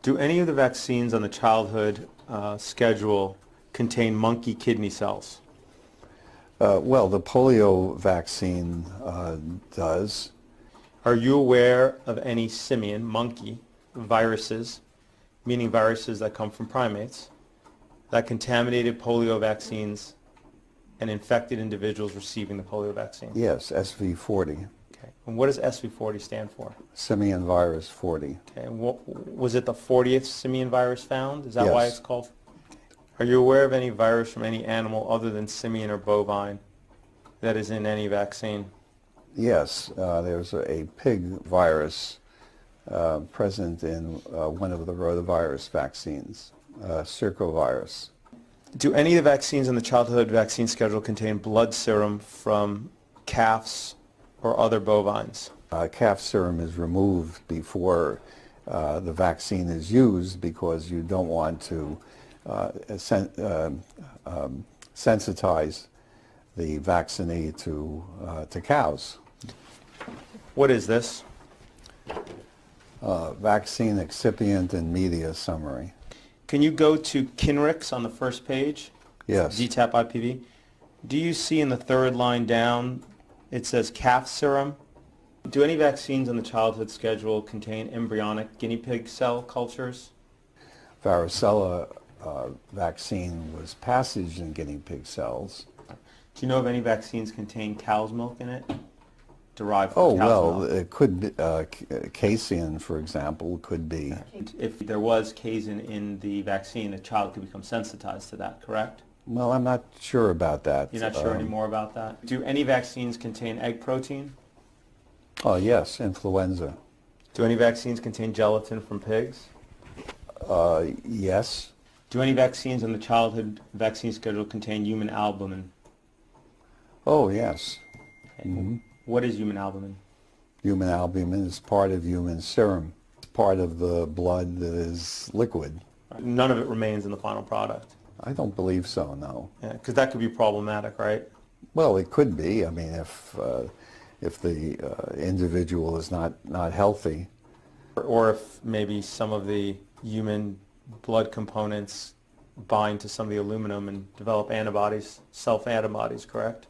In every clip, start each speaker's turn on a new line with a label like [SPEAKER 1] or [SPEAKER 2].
[SPEAKER 1] Do any of the vaccines on the childhood schedule contain monkey kidney cells?
[SPEAKER 2] Well, the polio vaccine does.
[SPEAKER 1] Are you aware of any simian, monkey, viruses, meaning viruses that come from primates, that contaminated polio vaccines and infected individuals receiving the polio vaccine?
[SPEAKER 2] Yes, SV40.
[SPEAKER 1] Okay. And what does SV40 stand for?
[SPEAKER 2] Simian virus 40.
[SPEAKER 1] Okay. And was it the 40th simian virus found? Is that why
[SPEAKER 2] Yes.
[SPEAKER 1] it's called? Are you aware of any virus from any animal other than simian or bovine that is in any vaccine?
[SPEAKER 2] Yes, there's a pig virus present in one of the rotavirus vaccines, circovirus.
[SPEAKER 1] Do any of the vaccines on the childhood vaccine schedule contain blood serum from calves or other bovines?
[SPEAKER 2] Calf serum is removed before the vaccine is used because you don't want to sensitize the vaccinee to cows.
[SPEAKER 1] What is this?
[SPEAKER 2] Vaccine excipient and media summary.
[SPEAKER 1] Can you go to Kinrix on the first page?
[SPEAKER 2] Yes.
[SPEAKER 1] DTaP IPV. Do you see in the third line down, it says calf serum? Do any vaccines on the childhood schedule contain embryonic guinea pig cell cultures?
[SPEAKER 2] Varicella vaccine was passaged in guinea pig cells.
[SPEAKER 1] Do you know if any vaccines contain cow's milk in it? Derived from cow's milk?
[SPEAKER 2] It could be, casein, for example, could be.
[SPEAKER 1] If there was casein in the vaccine, a child could become sensitized to that, correct?
[SPEAKER 2] Well, I'm not sure about that.
[SPEAKER 1] You're not sure anymore about that? Do any vaccines contain egg protein?
[SPEAKER 2] Oh, yes, influenza.
[SPEAKER 1] Do any vaccines contain gelatin from pigs?
[SPEAKER 2] Yes.
[SPEAKER 1] Do any vaccines on the childhood vaccine schedule contain human albumin?
[SPEAKER 2] Oh, yes.
[SPEAKER 1] Okay. Mm-hmm. What is human albumin?
[SPEAKER 2] Human albumin is part of human serum. It's part of the blood that is liquid.
[SPEAKER 1] None of it remains in the final product?
[SPEAKER 2] I don't believe so, no.
[SPEAKER 1] Yeah, because that could be problematic, right?
[SPEAKER 2] Well, it could be. I mean, if the individual is not healthy.
[SPEAKER 1] Or if maybe some of the human blood components bind to some of the aluminum and develop antibodies, self-antibodies, correct?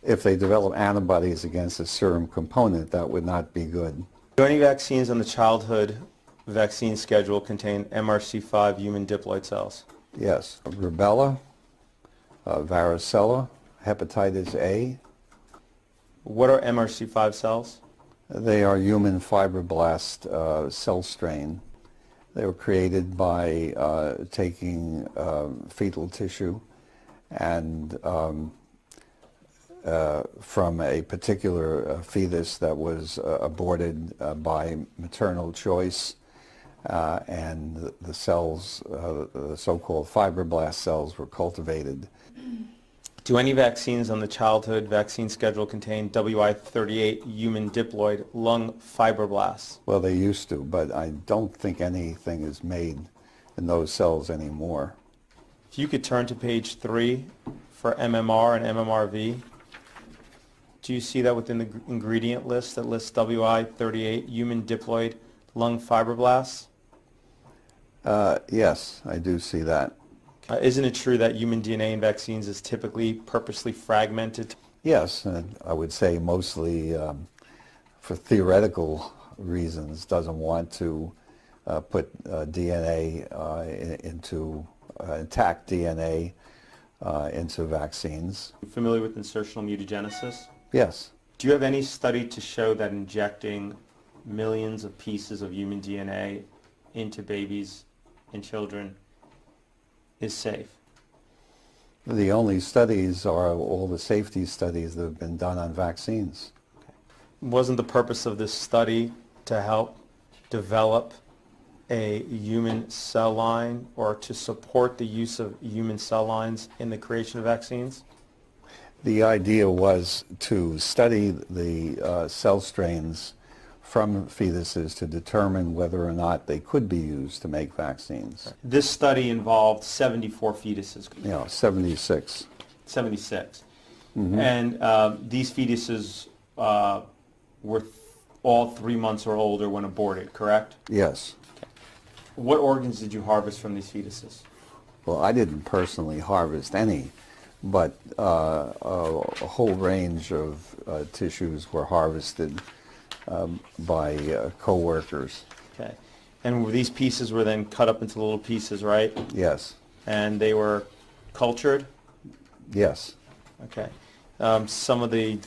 [SPEAKER 2] If they develop antibodies against a serum component, that would not be good.
[SPEAKER 1] Do any vaccines on the childhood vaccine schedule contain MRC5 human diploid cells?
[SPEAKER 2] Yes. Rubella, varicella, hepatitis A.
[SPEAKER 1] What are MRC5 cells?
[SPEAKER 2] They are human fibroblast cell strain. They were created by taking fetal tissue and from a particular fetus that was aborted by maternal choice, and the cells, the so-called fibroblast cells, were cultivated.
[SPEAKER 1] Do any vaccines on the childhood vaccine schedule contain WI38 human diploid lung fibroblasts?
[SPEAKER 2] Well, they used to, but I don't think anything is made in those cells anymore.
[SPEAKER 1] If you could turn to page 3 for MMR and MMRV. Do you see that within the ingredient list that lists WI38 human diploid lung fibroblasts?
[SPEAKER 2] Yes, I do see that.
[SPEAKER 1] Isn't it true that human DNA in vaccines is typically purposely fragmented?
[SPEAKER 2] Yes, and I would say mostly for theoretical reasons, doesn't want to put DNA into intact DNA into vaccines.
[SPEAKER 1] Familiar with insertional mutagenesis?
[SPEAKER 2] Yes.
[SPEAKER 1] Do you have any study to show that injecting millions of pieces of human DNA into babies and children is safe?
[SPEAKER 2] The only studies are all the safety studies that have been done on vaccines.
[SPEAKER 1] Okay. Wasn't the purpose of this study to help develop a human cell line or to support the use of human cell lines in the creation of vaccines?
[SPEAKER 2] The idea was to study the cell strains from fetuses to determine whether or not they could be used to make vaccines.
[SPEAKER 1] This study involved 74 fetuses.
[SPEAKER 2] 76.
[SPEAKER 1] 76.
[SPEAKER 2] Mm-hmm.
[SPEAKER 1] And these fetuses were all 3 months or older when aborted, correct?
[SPEAKER 2] Yes.
[SPEAKER 1] Okay. What organs did you harvest from these fetuses?
[SPEAKER 2] Well, I didn't personally harvest any, but a whole range of tissues were harvested by co-workers.
[SPEAKER 1] Okay. And these pieces were then cut up into little pieces, right?
[SPEAKER 2] Yes.
[SPEAKER 1] And they were cultured?
[SPEAKER 2] Yes.
[SPEAKER 1] Okay. Some of the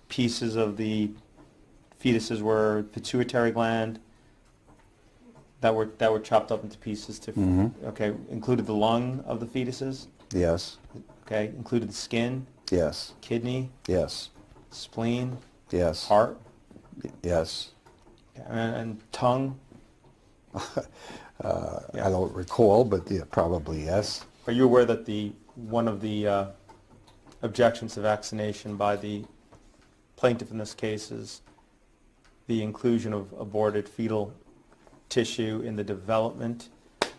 [SPEAKER 1] pieces of the fetuses were pituitary gland that were chopped up into pieces to okay, included the lung of the fetuses?
[SPEAKER 2] Yes.
[SPEAKER 1] Okay, included the skin,
[SPEAKER 2] Yes.
[SPEAKER 1] kidney,
[SPEAKER 2] Yes.
[SPEAKER 1] spleen,
[SPEAKER 2] Yes.
[SPEAKER 1] heart,
[SPEAKER 2] Yes.
[SPEAKER 1] and tongue.
[SPEAKER 2] I don't recall, but yeah, probably yes.
[SPEAKER 1] Are you aware that one of the objections to vaccination by the plaintiff in this case is the inclusion of aborted fetal tissue in the development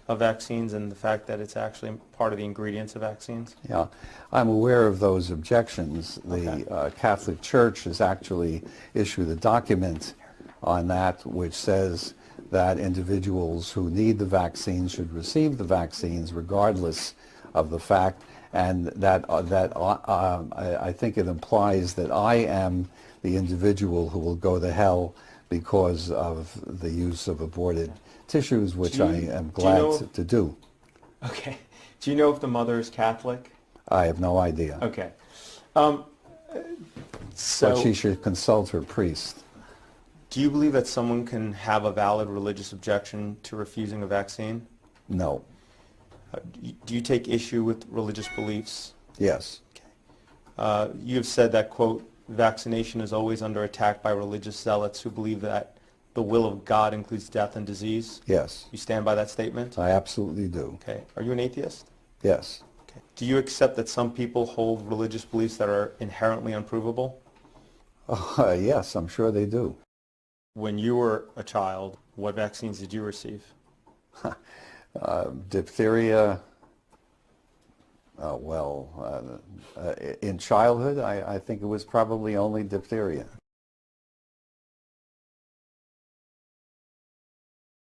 [SPEAKER 1] of vaccines and the fact that it's actually part of the ingredients of vaccines?
[SPEAKER 2] Yeah, I'm aware of those objections.
[SPEAKER 1] Okay.
[SPEAKER 2] The Catholic Church has actually issued a document on that which says that individuals who need the vaccine should receive the vaccines regardless of the fact, and that I think it implies that I am the individual who will go to hell because of the use of aborted tissues, which I am glad to do.
[SPEAKER 1] Okay. Do you know if the mother is Catholic?
[SPEAKER 2] I have no idea.
[SPEAKER 1] Okay.
[SPEAKER 2] But
[SPEAKER 1] So,
[SPEAKER 2] she should consult her priest.
[SPEAKER 1] do you believe that someone can have a valid religious objection to refusing a vaccine?
[SPEAKER 2] No.
[SPEAKER 1] Do you take issue with religious beliefs?
[SPEAKER 2] Yes.
[SPEAKER 1] You have said that, quote, vaccination is always under attack by religious zealots who believe that the will of God includes death and disease.
[SPEAKER 2] Yes.
[SPEAKER 1] You stand by that statement?
[SPEAKER 2] I absolutely do.
[SPEAKER 1] Okay. Are you an atheist?
[SPEAKER 2] Yes.
[SPEAKER 1] Okay. Do you accept that some people hold religious beliefs that are inherently unprovable?
[SPEAKER 2] Yes, I'm sure they do.
[SPEAKER 1] When you were a child, what vaccines did you receive?
[SPEAKER 2] Diphtheria, in childhood, I think it was probably only diphtheria.